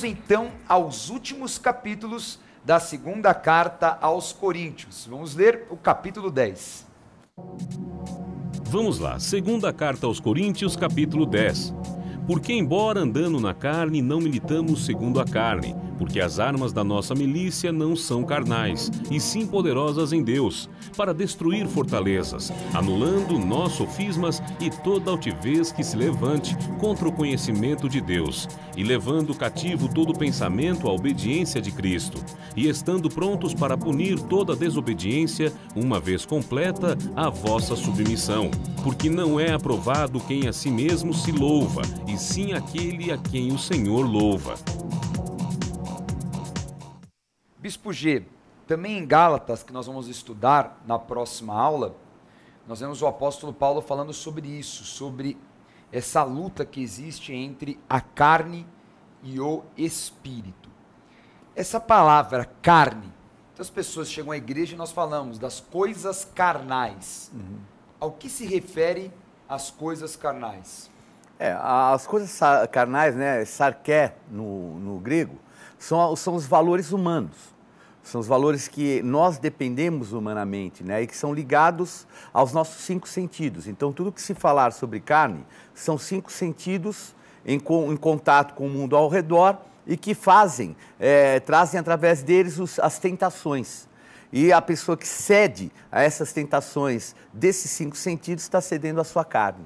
Vamos então aos últimos capítulos da segunda carta aos Coríntios. Vamos ler o capítulo 10. Vamos lá, segunda carta aos Coríntios, capítulo 10. Porque, embora andando na carne, não militamos segundo a carne, porque as armas da nossa milícia não são carnais, e sim poderosas em Deus, para destruir fortalezas, anulando nós sofismas e toda altivez que se levante contra o conhecimento de Deus, e levando cativo todo pensamento à obediência de Cristo, e estando prontos para punir toda desobediência, uma vez completa a vossa submissão. Porque não é aprovado quem a si mesmo se louva, e sim aquele a quem o Senhor louva. Bispo G, também em Gálatas, que nós vamos estudar na próxima aula, nós vemos o apóstolo Paulo falando sobre isso, sobre essa luta que existe entre a carne e o espírito. Essa palavra carne, muitas pessoas chegam à igreja e nós falamos das coisas carnais. Ao que se refere as coisas carnais? As coisas carnais, né, sarké no grego, são os valores humanos. São os valores que nós dependemos humanamente, né, e que são ligados aos nossos 5 sentidos. Então, tudo que se falar sobre carne são 5 sentidos em contato com o mundo ao redor e que trazem através deles as tentações. E a pessoa que cede a essas tentações desses 5 sentidos está cedendo a sua carne.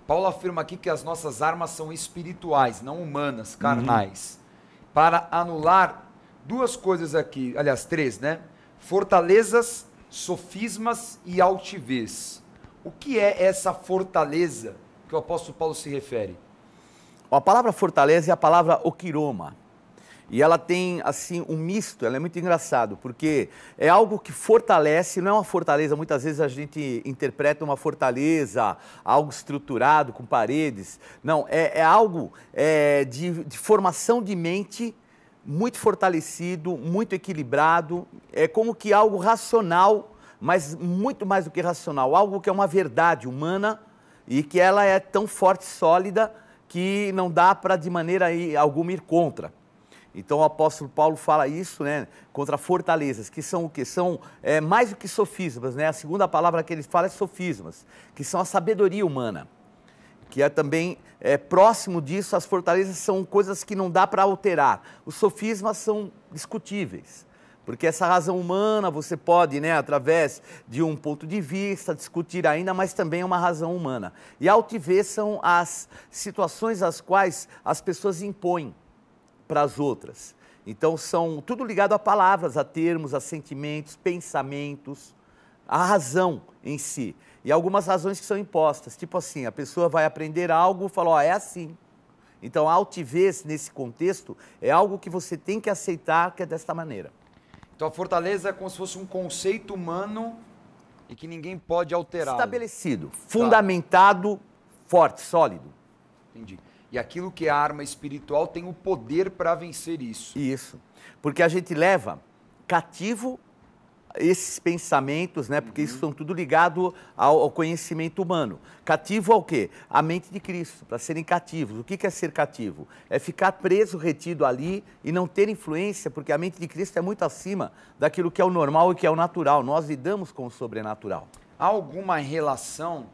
Paulo afirma aqui que as nossas armas são espirituais, não humanas, carnais. Para anular 2 coisas aqui, aliás 3, né? Fortalezas, sofismas e altivez. O que é essa fortaleza que o apóstolo Paulo se refere? A palavra fortaleza é a palavra okiroma. E ela tem, assim, um misto, ela é muito engraçado, porque é algo que fortalece, não é uma fortaleza, muitas vezes a gente interpreta uma fortaleza, algo estruturado, com paredes. Não, é algo de formação de mente, muito fortalecido, muito equilibrado, é como que algo racional, mas muito mais do que racional, algo que é uma verdade humana e que ela é tão forte e sólida que não dá para de maneira alguma ir contra. Então o apóstolo Paulo fala isso, né, contra fortalezas, que são o quê? São mais do que sofismas, né? A segunda palavra que ele fala é sofismas, que são a sabedoria humana, que é também próximo disso. As fortalezas são coisas que não dá para alterar. Os sofismas são discutíveis, porque essa razão humana você pode, né, através de um ponto de vista, discutir ainda, mas também é uma razão humana. E a altivez são as situações às quais as pessoas impõem para as outras. Então são tudo ligado a palavras, a termos, a sentimentos, pensamentos, a razão em si. E algumas razões que são impostas, tipo assim, a pessoa vai aprender algo e fala, ó, é assim. Então a altivez nesse contexto é algo que você tem que aceitar que é desta maneira. Então a fortaleza é como se fosse um conceito humano e que ninguém pode alterar. Estabelecido, fundamentado, forte, sólido. Entendi. E aquilo que é a arma espiritual tem o poder para vencer isso. Isso. Porque a gente leva cativo esses pensamentos, né? Porque isso são tudo ligado ao conhecimento humano. Cativo ao quê? A mente de Cristo, para serem cativos. O que é ser cativo? É ficar preso, retido ali e não ter influência, porque a mente de Cristo é muito acima daquilo que é o normal e que é o natural. Nós lidamos com o sobrenatural. Há alguma relação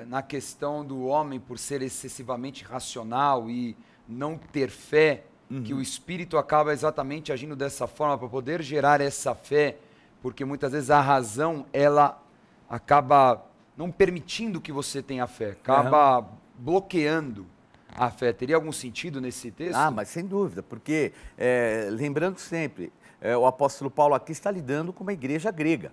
na questão do homem por ser excessivamente racional e não ter fé, que o Espírito acaba exatamente agindo dessa forma para poder gerar essa fé, porque muitas vezes a razão, ela acaba não permitindo que você tenha fé, acaba bloqueando a fé. Teria algum sentido nesse texto? Ah, mas sem dúvida, porque lembrando sempre, o apóstolo Paulo aqui está lidando com uma igreja grega,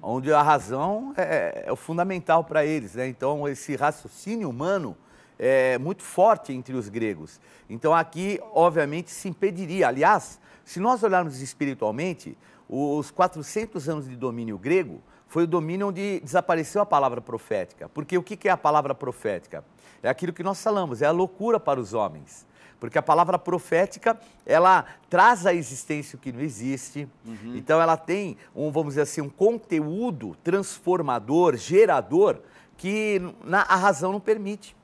onde a razão é o fundamental para eles, né? Então esse raciocínio humano é muito forte entre os gregos. Então aqui, obviamente, se impediria. Aliás, se nós olharmos espiritualmente, os 400 anos de domínio grego foi o domínio onde desapareceu a palavra profética. Porque o que é a palavra profética? É aquilo que nós falamos, é a loucura para os homens. Porque a palavra profética, ela traz à existência o que não existe. Então ela tem, vamos dizer assim, um conteúdo transformador, gerador, que a razão não permite.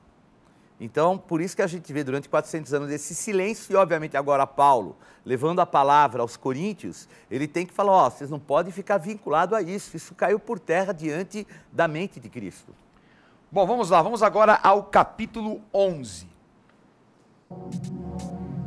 Então, por isso que a gente vê durante 400 anos esse silêncio e, obviamente, agora Paulo, levando a palavra aos coríntios, ele tem que falar, ó, vocês não podem ficar vinculados a isso caiu por terra diante da mente de Cristo. Bom, vamos lá, vamos agora ao capítulo 11.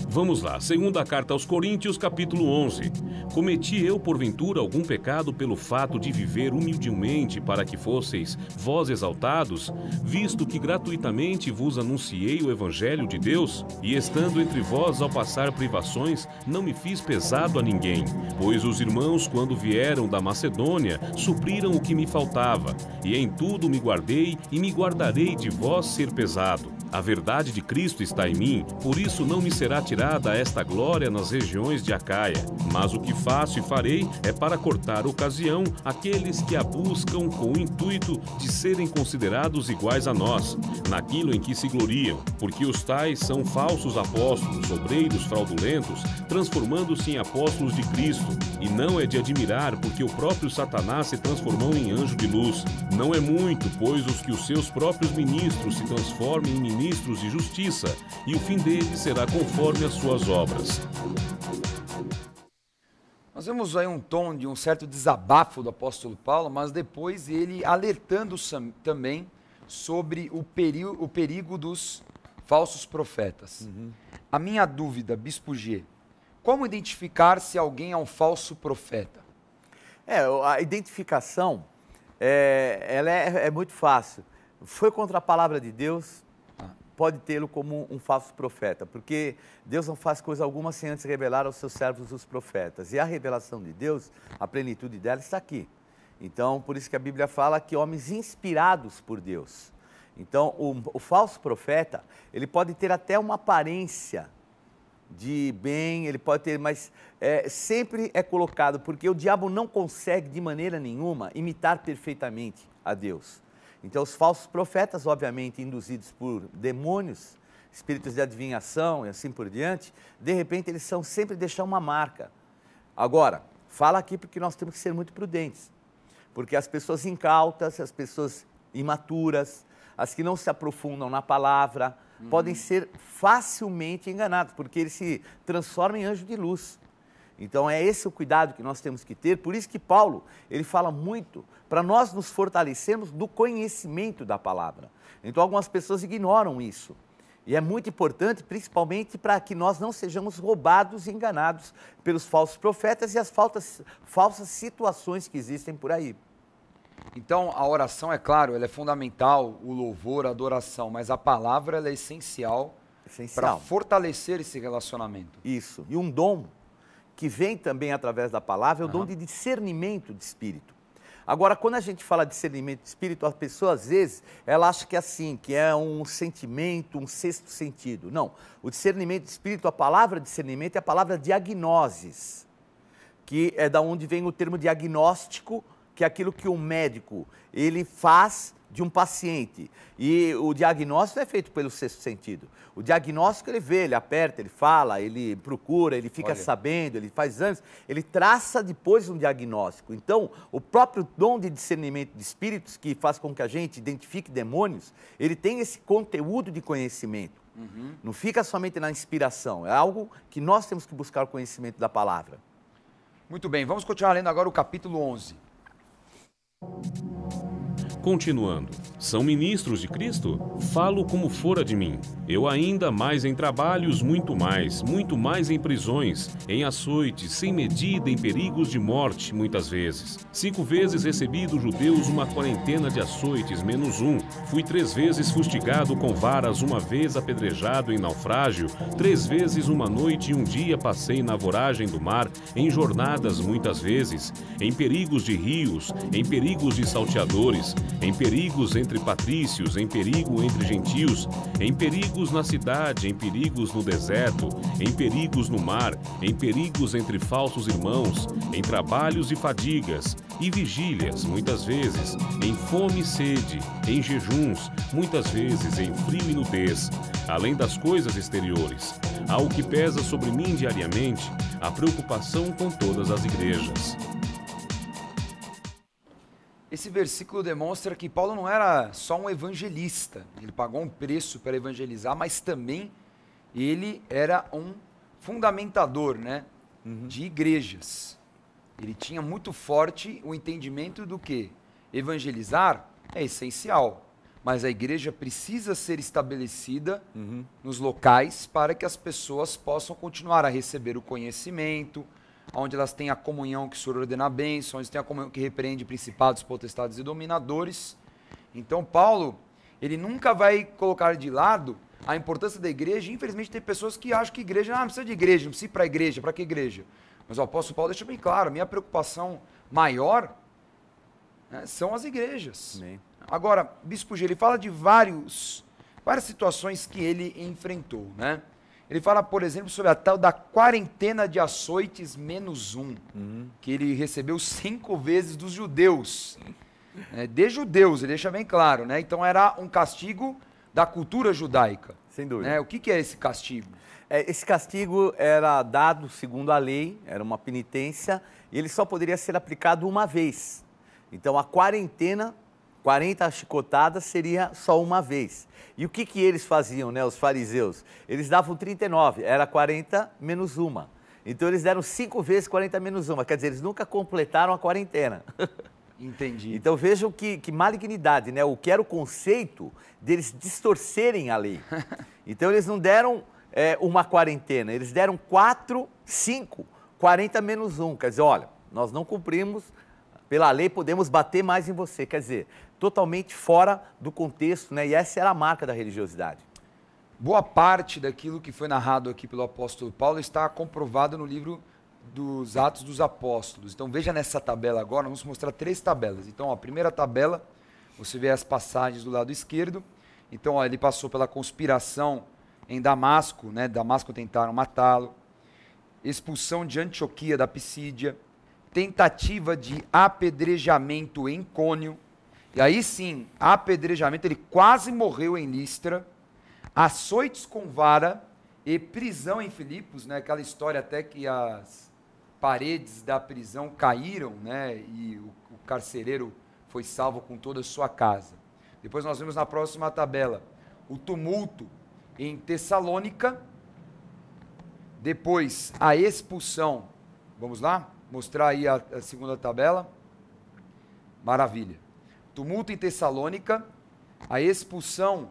Vamos lá, segunda carta aos Coríntios, capítulo 11. Cometi eu, porventura, algum pecado pelo fato de viver humildemente para que fosseis vós exaltados, visto que gratuitamente vos anunciei o evangelho de Deus? E estando entre vós ao passar privações, não me fiz pesado a ninguém, pois os irmãos, quando vieram da Macedônia, supriram o que me faltava, e em tudo me guardei e me guardarei de vós ser pesado. A verdade de Cristo está em mim, por isso não me será tirada esta glória nas regiões de Acaia. Mas o que faço e farei é para cortar ocasião àqueles que a buscam com o intuito de serem considerados iguais a nós, naquilo em que se gloriam, porque os tais são falsos apóstolos, obreiros fraudulentos, transformando-se em apóstolos de Cristo. E não é de admirar, porque o próprio Satanás se transformou em anjo de luz. Não é muito, pois os que os seus próprios ministros se transformem em ministros de justiça, e o fim deles será conforme as suas obras. Nós vemos aí um tom de um certo desabafo do apóstolo Paulo, mas depois ele alertando também sobre o perigo dos falsos profetas. A minha dúvida, Bispo G, como identificar se alguém é um falso profeta? A identificação ela é muito fácil. Foi contra a palavra de Deus, pode tê-lo como um falso profeta, porque Deus não faz coisa alguma sem antes revelar aos seus servos os profetas. E a revelação de Deus, a plenitude dela está aqui. Então, por isso que a Bíblia fala que homens inspirados por Deus. Então, o falso profeta, ele pode ter até uma aparência de bem, ele pode ter, mas sempre é colocado, porque o diabo não consegue de maneira nenhuma imitar perfeitamente a Deus. Então, os falsos profetas, obviamente, induzidos por demônios, espíritos de adivinhação e assim por diante, de repente eles são sempre deixar uma marca. Agora, fala aqui porque nós temos que ser muito prudentes, porque as pessoas incautas, as pessoas imaturas, as que não se aprofundam na palavra, podem ser facilmente enganados, porque eles se transformam em anjo de luz. Então é esse o cuidado que nós temos que ter, por isso que Paulo, ele fala muito para nós nos fortalecermos do conhecimento da palavra. Então algumas pessoas ignoram isso. E é muito importante, principalmente para que nós não sejamos roubados e enganados pelos falsos profetas e as falsas situações que existem por aí. Então, a oração, é claro, ela é fundamental, o louvor, a adoração, mas a palavra ela é essencial para fortalecer esse relacionamento. Isso. E um dom que vem também através da palavra é o dom de discernimento de espírito. Agora, quando a gente fala de discernimento de espírito, a pessoa, às vezes, ela acha que é assim, que é um sentimento, um sexto sentido. Não. O discernimento de espírito, a palavra discernimento é a palavra diagnoses, que é da onde vem o termo diagnóstico, que é aquilo que o médico ele faz de um paciente. E o diagnóstico é feito pelo sexto sentido. O diagnóstico ele vê, ele aperta, ele fala, ele procura, ele fica sabendo, ele faz exames, ele traça depois um diagnóstico. Então, o próprio dom de discernimento de espíritos, que faz com que a gente identifique demônios, ele tem esse conteúdo de conhecimento. Não fica somente na inspiração, é algo que nós temos que buscar o conhecimento da palavra. Muito bem, vamos continuar lendo agora o capítulo 11. Continuando, são ministros de Cristo? Falo como fora de mim. Eu ainda mais em trabalhos, muito mais em prisões, em açoites, sem medida, em perigos de morte, muitas vezes. 5 vezes recebi dos judeus uma quarentena de açoites, menos um. Fui 3 vezes fustigado com varas, 1 vez apedrejado em naufrágio, 3 vezes uma noite e um dia passei na voragem do mar, em jornadas muitas vezes, em perigos de rios, em perigos de salteadores, em perigos entre patrícios, em perigo entre gentios, em perigos na cidade, em perigos no deserto, em perigos no mar, em perigos entre falsos irmãos, em trabalhos e fadigas, e vigílias, muitas vezes, em fome e sede, em jejuns, muitas vezes em frio e nudez, além das coisas exteriores. Há o que pesa sobre mim diariamente, a preocupação com todas as igrejas. Esse versículo demonstra que Paulo não era só um evangelista, ele pagou um preço para evangelizar, mas também ele era um fundamentador, né, de igrejas. Ele tinha muito forte o entendimento do que evangelizar é essencial, mas a igreja precisa ser estabelecida nos locais para que as pessoas possam continuar a receber o conhecimento, onde elas têm a comunhão que o Senhor ordena a bênção, onde tem a comunhão que repreende principados, potestades e dominadores. Então Paulo, ele nunca vai colocar de lado a importância da igreja. Infelizmente tem pessoas que acham que igreja, não precisa de igreja, não precisa ir para a igreja, para que igreja? Mas o apóstolo Paulo deixa bem claro, a minha preocupação maior, né, são as igrejas. Amém. Agora, Bispo G, ele fala de várias situações que ele enfrentou, né? Ele fala, por exemplo, sobre a tal da quarentena de açoites -1, que ele recebeu 5 vezes dos judeus. De judeus, ele deixa bem claro, né? Então era um castigo da cultura judaica. Sem dúvida. Né? O que é esse castigo? Esse castigo era dado segundo a lei, era uma penitência, e ele só poderia ser aplicado uma vez. Então a quarentena, 40 chicotadas, seria só uma vez. E o que eles faziam, né, os fariseus? Eles davam 39, era 40 menos uma. Então eles deram 5 vezes 40 menos uma, quer dizer, eles nunca completaram a quarentena. Entendi. Então vejam que malignidade, né? O que era o conceito deles distorcerem a lei. Então eles não deram uma quarentena, eles deram 4, 5, 40 menos 1. Quer dizer, olha, nós não cumprimos, pela lei podemos bater mais em você. Quer dizer, totalmente fora do contexto, né? E essa era a marca da religiosidade. Boa parte daquilo que foi narrado aqui pelo apóstolo Paulo está comprovado no livro dos Atos dos Apóstolos. Então veja nessa tabela agora, vamos mostrar 3 tabelas. Então, ó, a primeira tabela, você vê as passagens do lado esquerdo. Então, ó, ele passou pela conspiração em Damasco, né? Damasco tentaram matá-lo. Expulsão de Antioquia da Pisídia. Tentativa de apedrejamento em Cônio. E aí sim, apedrejamento, ele quase morreu em Listra. Açoites com vara e prisão em Filipos, né? Aquela história até que as paredes da prisão caíram, né? E o carcereiro foi salvo com toda a sua casa. Depois nós vemos na próxima tabela o tumulto em Tessalônica. Depois a expulsão. Vamos lá? Mostrar aí a segunda tabela. Maravilha. Tumulto em Tessalônica. A expulsão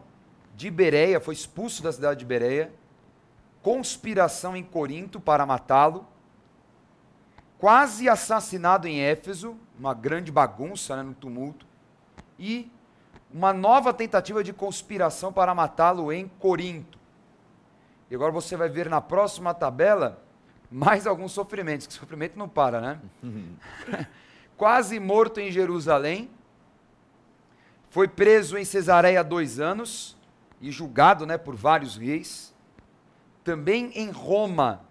de Bereia, foi expulso da cidade de Bereia. Conspiração em Corinto para matá-lo. Quase assassinado em Éfeso, uma grande bagunça, né, no tumulto. E uma nova tentativa de conspiração para matá-lo em Corinto. E agora você vai ver na próxima tabela mais alguns sofrimentos, que sofrimento não para, né? Quase morto em Jerusalém. Foi preso em Cesareia 2 anos e julgado, né, por vários reis. Também em Roma,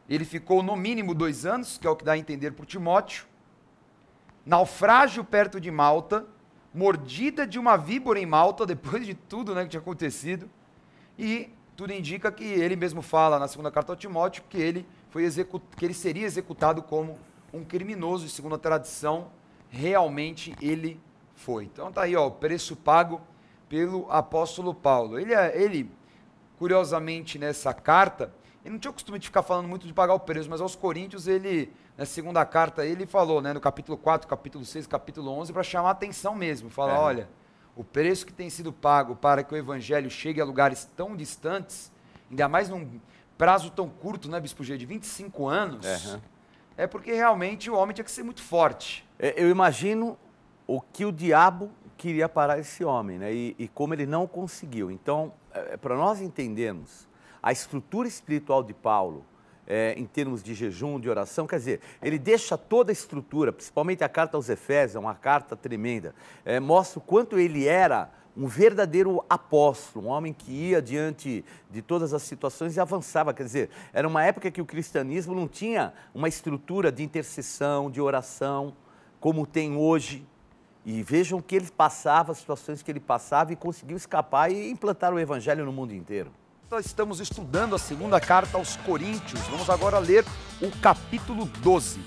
ele ficou no mínimo 2 anos, que é o que dá a entender por Timóteo. Naufrágio perto de Malta, mordida de uma víbora em Malta, depois de tudo, né, que tinha acontecido. E tudo indica que ele mesmo fala na segunda carta ao Timóteo que ele seria executado como um criminoso, e segundo a tradição, realmente ele foi. Então tá aí, ó, o preço pago pelo apóstolo Paulo. Ele, curiosamente, nessa carta, ele não tinha o costume de ficar falando muito de pagar o preço, mas aos Coríntios, ele, na segunda carta, ele falou, né, no capítulo 4, capítulo 6, capítulo 11, para chamar a atenção mesmo, falar, olha, o preço que tem sido pago para que o evangelho chegue a lugares tão distantes, ainda mais num prazo tão curto, né, Bispo G, de 25 anos, é porque realmente o homem tinha que ser muito forte. Eu imagino o que o diabo queria parar esse homem, né? E como ele não conseguiu. Então, para nós entendermos a estrutura espiritual de Paulo, em termos de jejum, de oração, quer dizer, ele deixa toda a estrutura, principalmente a carta aos Efésios, uma carta tremenda, mostra o quanto ele era um verdadeiro apóstolo, um homem que ia diante de todas as situações e avançava. Quer dizer, era uma época que o cristianismo não tinha uma estrutura de intercessão, de oração, como tem hoje. E vejam que ele passava, as situações que ele passava e conseguiu escapar e implantar o evangelho no mundo inteiro. Nós estamos estudando a segunda carta aos Coríntios. Vamos agora ler o capítulo 12.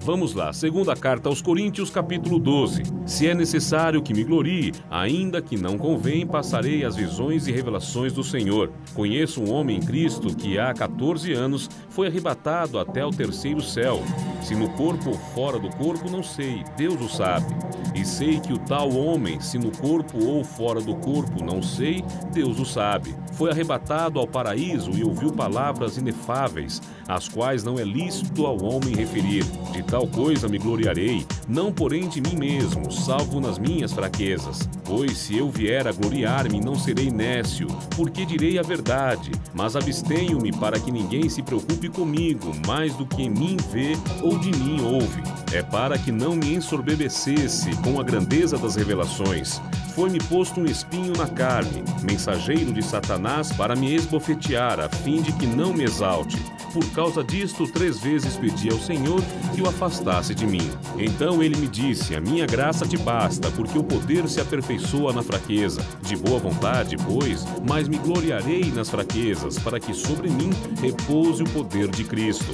Vamos lá, segunda carta aos Coríntios, capítulo 12. Se é necessário que me glorie, ainda que não convém, passarei as visões e revelações do Senhor. Conheço um homem em Cristo que há 14 anos foi arrebatado até o terceiro céu. Se no corpo ou fora do corpo, não sei, Deus o sabe. E sei que o tal homem, se no corpo ou fora do corpo, não sei, Deus o sabe. Foi arrebatado ao paraíso e ouviu palavras inefáveis, as quais não é lícito ao homem referir. De tal coisa me gloriarei, não porém de mim mesmo, salvo nas minhas fraquezas. Pois se eu vier a gloriar-me, não serei nécio, porque direi a verdade, mas abstenho-me para que ninguém se preocupe comigo, mais do que em mim vê ou de mim ouve. É para que não me ensoberbecesse com a grandeza das revelações. Foi-me posto um espinho na carne, mensageiro de Satanás para me esbofetear, a fim de que não me exalte. Por causa disto, 3 vezes pedi ao Senhor que o afastasse de mim. Então ele me disse, a minha graça te basta, porque o poder se aperfeiçoa na fraqueza. De boa vontade, pois, mas me gloriarei nas fraquezas, para que sobre mim repouse o poder de Cristo.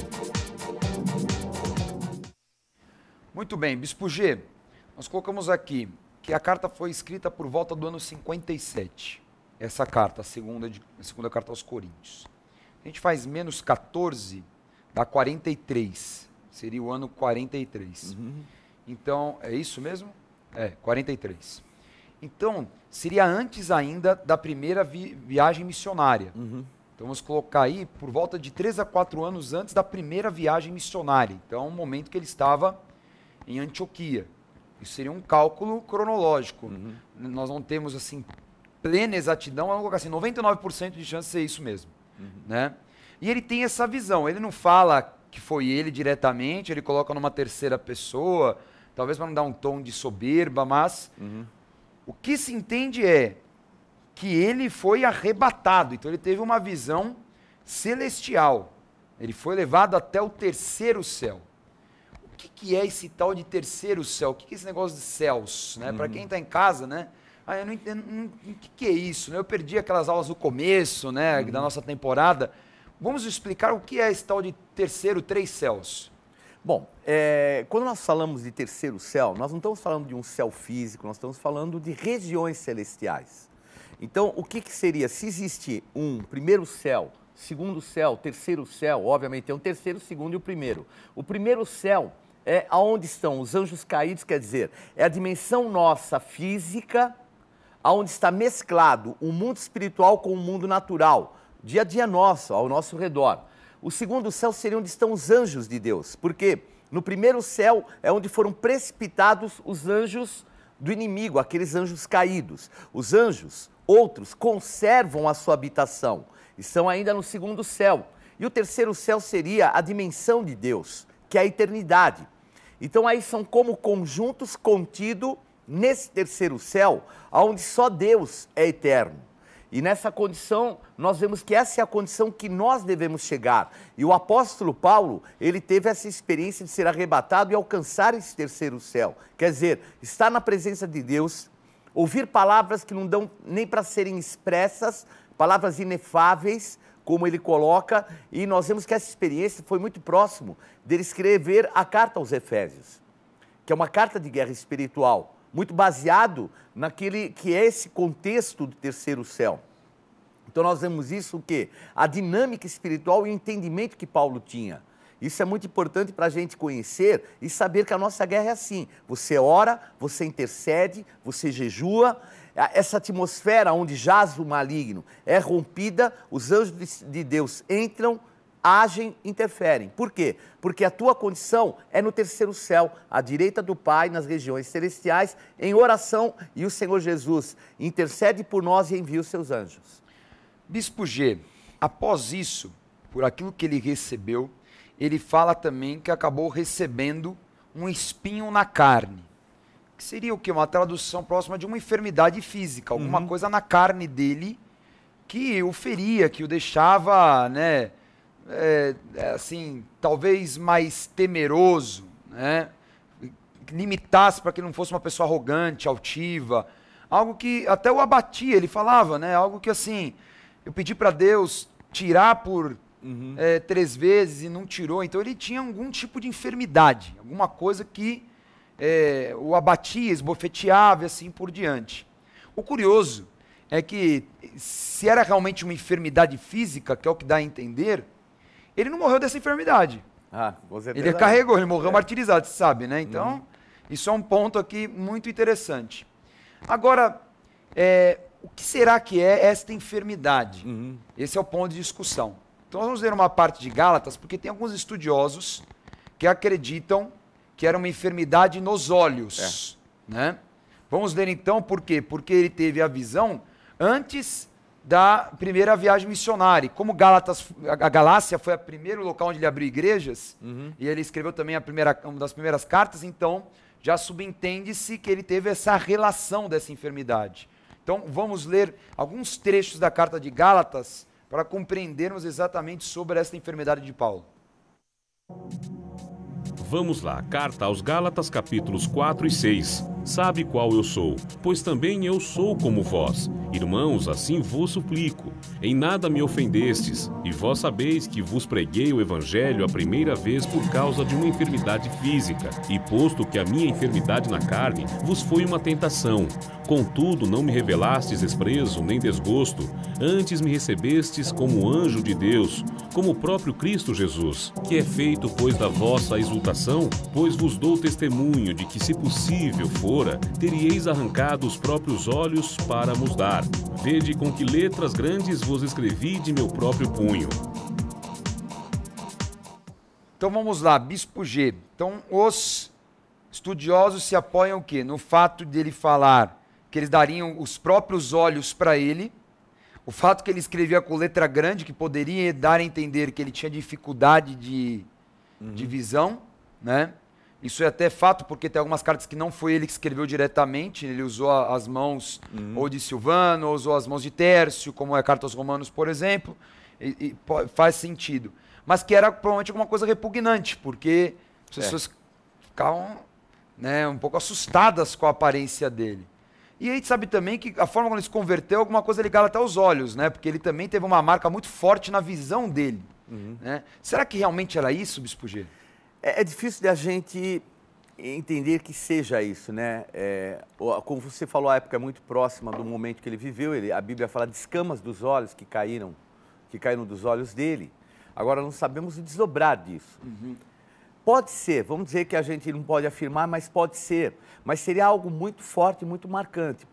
Muito bem, Bispo G, nós colocamos aqui que a carta foi escrita por volta do ano 57. Essa carta, a segunda carta aos Coríntios. A gente faz menos 14, dá 43. Seria o ano 43. Então, é isso mesmo? É, 43. Então, seria antes ainda da primeira viagem missionária. Então, vamos colocar aí por volta de 3 a 4 anos antes da primeira viagem missionária. Então, o momento que ele estava em Antioquia. Isso seria um cálculo cronológico. Nós não temos, assim, plena exatidão, vamos colocar assim, 99% de chance de ser isso mesmo. Né? E ele tem essa visão, ele não fala que foi ele diretamente, ele coloca numa terceira pessoa, talvez para não dar um tom de soberba, mas o que se entende é que ele foi arrebatado, então ele teve uma visão celestial, ele foi levado até o terceiro céu. O que é esse tal de terceiro céu? O que é esse negócio de céus? Né? Para quem está em casa, né? Eu não entendo o que é isso. Né? Eu perdi aquelas aulas do começo, né, da nossa temporada. Vamos explicar o que é esse tal de terceiro, 3 céus. Bom, quando nós falamos de terceiro céu, nós não estamos falando de um céu físico, nós estamos falando de regiões celestiais. Então, o que seria? Se existe um primeiro céu, segundo céu, terceiro céu, obviamente tem um terceiro, segundo e o primeiro. O primeiro céu é aonde estão os anjos caídos, quer dizer, é a dimensão nossa física, aonde está mesclado o mundo espiritual com o mundo natural, dia a dia nosso, ao nosso redor. O segundo céu seria onde estão os anjos de Deus, porque no primeiro céu é onde foram precipitados os anjos do inimigo, aqueles anjos caídos. Os anjos, outros, conservam a sua habitação, estão ainda no segundo céu. E o terceiro céu seria a dimensão de Deus, que é a eternidade. Então aí são como conjuntos contidos nesse terceiro céu, onde só Deus é eterno. E nessa condição, nós vemos que essa é a condição que nós devemos chegar. E o apóstolo Paulo, ele teve essa experiência de ser arrebatado e alcançar esse terceiro céu. Quer dizer, estar na presença de Deus, ouvir palavras que não dão nem para serem expressas, palavras inefáveis, como ele coloca, e nós vemos que essa experiência foi muito próximo dele escrever a carta aos Efésios, que é uma carta de guerra espiritual, muito baseado naquele que é esse contexto do terceiro céu. Então nós vemos isso o quê? A dinâmica espiritual e o entendimento que Paulo tinha. Isso é muito importante para a gente conhecer e saber que a nossa guerra é assim. Você ora, você intercede, você jejua. Essa atmosfera onde jaz o maligno é rompida, os anjos de Deus entram, agem, interferem. Por quê? Porque a tua condição é no terceiro céu, à direita do Pai, nas regiões celestiais, em oração, e o Senhor Jesus intercede por nós e envia os seus anjos. Bispo G, após isso, por aquilo que ele recebeu, ele fala também que acabou recebendo um espinho na carne. Que seria o quê? Uma tradução próxima de uma enfermidade física, alguma coisa na carne dele que o feria, que o deixava, né, assim, talvez mais temeroso, né, limitasse para que ele não fosse uma pessoa arrogante, altiva, algo que até o abatia, ele falava, né, algo que assim, eu pedi para Deus tirar por 3 vezes e não tirou. Então ele tinha algum tipo de enfermidade, alguma coisa que o abatia, esbofeteava e assim por diante. O curioso é que, se era realmente uma enfermidade física, que é o que dá a entender, ele não morreu dessa enfermidade. Com certeza. Ele carregou, ele morreu martirizado, você sabe, né? Então, isso é um ponto aqui muito interessante. Agora, o que será que é esta enfermidade? Esse é o ponto de discussão. Então, nós vamos ler uma parte de Gálatas, porque tem alguns estudiosos que acreditam que era uma enfermidade nos olhos, né? Vamos ler então por quê? Porque ele teve a visão antes da primeira viagem missionária. Como a Galácia foi o primeiro local onde ele abriu igrejas, e ele escreveu também uma das primeiras cartas, então já subentende-se que ele teve essa relação dessa enfermidade. Então vamos ler alguns trechos da carta de Gálatas para compreendermos exatamente sobre essa enfermidade de Paulo. Vamos lá, carta aos Gálatas, capítulos 4 e 6. Sabe qual eu sou, pois também eu sou como vós. Irmãos, assim vos suplico. Em nada me ofendestes, e vós sabeis que vos preguei o evangelho a primeira vez por causa de uma enfermidade física, e posto que a minha enfermidade na carne vos foi uma tentação. Contudo, não me revelastes desprezo nem desgosto, antes me recebestes como anjo de Deus, como o próprio Cristo Jesus, que é feito, pois, da vossa exultação, pois vos dou testemunho de que, se possível fora, teríeis arrancado os próprios olhos para vos dar. Vede com que letras grandes vos escrevi de meu próprio punho. Então vamos lá, Bispo G. Então os estudiosos se apoiam o quê? No fato dele falar que eles dariam os próprios olhos para ele, o fato que ele escrevia com letra grande, que poderia dar a entender que ele tinha dificuldade de visão, né? Isso é até fato, porque tem algumas cartas que não foi ele que escreveu diretamente, ele usou as mãos ou de Silvano, ou usou as mãos de Tércio, como é a carta aos Romanos, por exemplo, e faz sentido. Mas que era provavelmente alguma coisa repugnante, porque as pessoas ficavam, né, um pouco assustadas com a aparência dele. E a gente sabe também que a forma como ele se converteu é alguma coisa ligada até aos olhos, né? Porque ele também teve uma marca muito forte na visão dele. Né? Será que realmente era isso, Bispo G? É difícil de a gente entender que seja isso, né? Como você falou, a época é muito próxima do momento que ele viveu. A Bíblia fala de escamas dos olhos que caíram dos olhos dele. Agora, não sabemos o desdobrar disso. Pode ser, vamos dizer que a gente não pode afirmar, mas pode ser. Mas seria algo muito forte, muito marcante.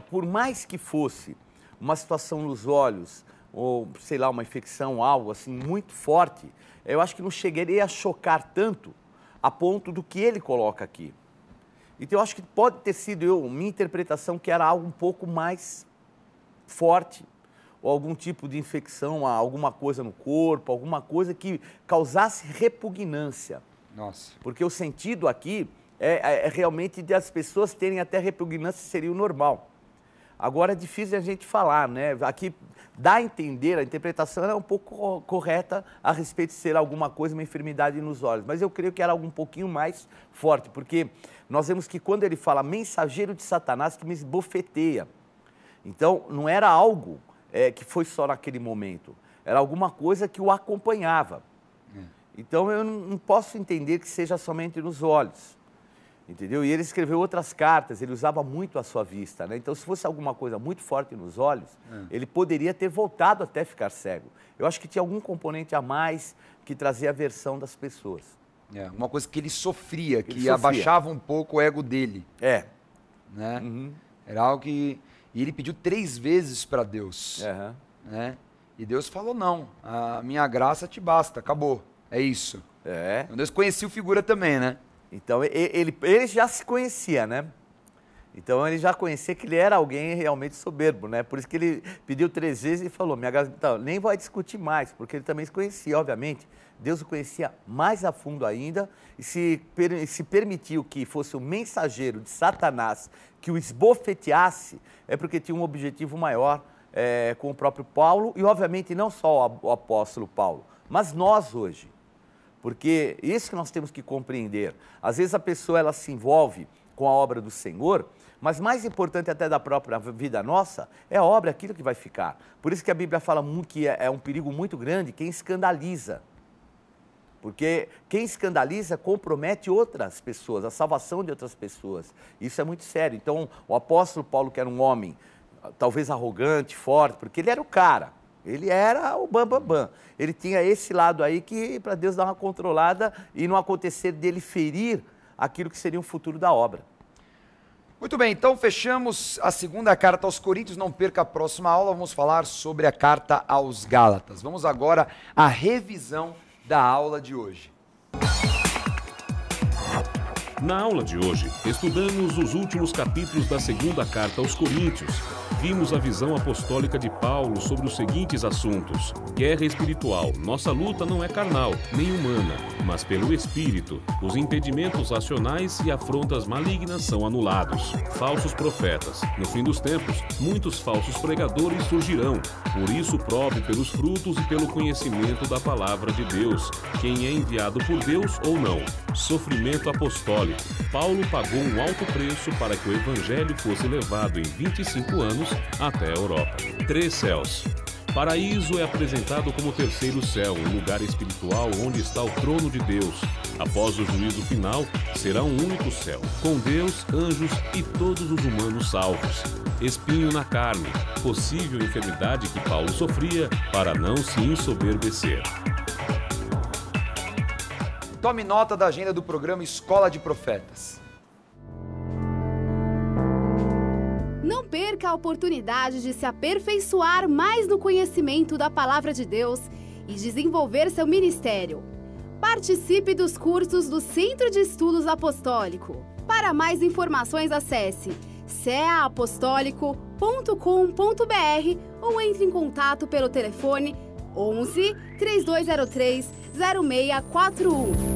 Por mais que fosse uma situação nos olhos, ou sei lá, uma infecção, algo assim muito forte, eu acho que não chegaria a chocar tanto a ponto do que ele coloca aqui. Então eu acho que pode ter sido minha interpretação, que era algo um pouco mais forte, ou algum tipo de infecção, alguma coisa no corpo, alguma coisa que causasse repugnância. Nossa. Porque o sentido aqui é realmente de as pessoas terem até repugnância, seria o normal. Agora é difícil a gente falar, né? Aqui dá a entender, a interpretação é um pouco correta a respeito de ser alguma coisa, uma enfermidade nos olhos. Mas eu creio que era algo um pouquinho mais forte, porque nós vemos que quando ele fala mensageiro de Satanás que me esbofeteia, então não era algo que foi só naquele momento, era alguma coisa que o acompanhava. Então eu não posso entender que seja somente nos olhos. Entendeu? E ele escreveu outras cartas, ele usava muito a sua vista, né? Então, se fosse alguma coisa muito forte nos olhos, ele poderia ter voltado até ficar cego. Eu acho que tinha algum componente a mais que trazia aversão das pessoas. Uma coisa que ele sofria, que abaixava um pouco o ego dele. Né? Era algo que... E ele pediu 3 vezes para Deus. Né? E Deus falou, não, a minha graça te basta, acabou, é isso. Então, Deus conhecia o figura também, né? Então, ele já se conhecia, né? Então, ele já conhecia que ele era alguém realmente soberbo, né? Por isso que ele pediu 3 vezes e falou, então, nem vai discutir mais, porque ele também se conhecia, obviamente. Deus o conhecia mais a fundo ainda e se permitiu que fosse o mensageiro de Satanás que o esbofeteasse, é porque tinha um objetivo maior com o próprio Paulo e, obviamente, não só o apóstolo Paulo, mas nós hoje. Porque isso que nós temos que compreender. Às vezes a pessoa ela se envolve com a obra do Senhor, Mas mais importante até da própria vida nossa é a obra, aquilo que vai ficar. Por isso que a Bíblia fala muito que é um perigo muito grande quem escandaliza. Porque quem escandaliza compromete outras pessoas, a salvação de outras pessoas. Isso é muito sério. Então, o apóstolo Paulo, que era um homem talvez arrogante, forte, porque ele era o cara. Ele era o bam. Ele tinha esse lado aí que para Deus dar uma controlada e não acontecer dele ferir aquilo que seria o futuro da obra. Muito bem, então fechamos a segunda carta aos Coríntios. Não perca a próxima aula, vamos falar sobre a carta aos Gálatas. Vamos agora à revisão da aula de hoje. Na aula de hoje, estudamos os últimos capítulos da segunda carta aos Coríntios. Vimos a visão apostólica de Paulo sobre os seguintes assuntos: guerra espiritual. Nossa luta não é carnal, nem humana, mas pelo Espírito. Os impedimentos racionais e afrontas malignas são anulados. Falsos profetas. No fim dos tempos, muitos falsos pregadores surgirão. Por isso, prove pelos frutos e pelo conhecimento da palavra de Deus, quem é enviado por Deus ou não. Sofrimento apostólico. Paulo pagou um alto preço para que o evangelho fosse levado em 25 anos até a Europa. 3 céus. Paraíso é apresentado como o terceiro céu, um lugar espiritual onde está o trono de Deus. Após o juízo final, será um único céu, com Deus, anjos e todos os humanos salvos. Espinho na carne, possível enfermidade que Paulo sofria para não se ensoberbecer. Tome nota da agenda do programa Escola de Profetas. Não perca a oportunidade de se aperfeiçoar mais no conhecimento da Palavra de Deus e desenvolver seu ministério. Participe dos cursos do Centro de Estudos Apostólico. Para mais informações, acesse ceaapostólico.com.br ou entre em contato pelo telefone 11 3203 0641.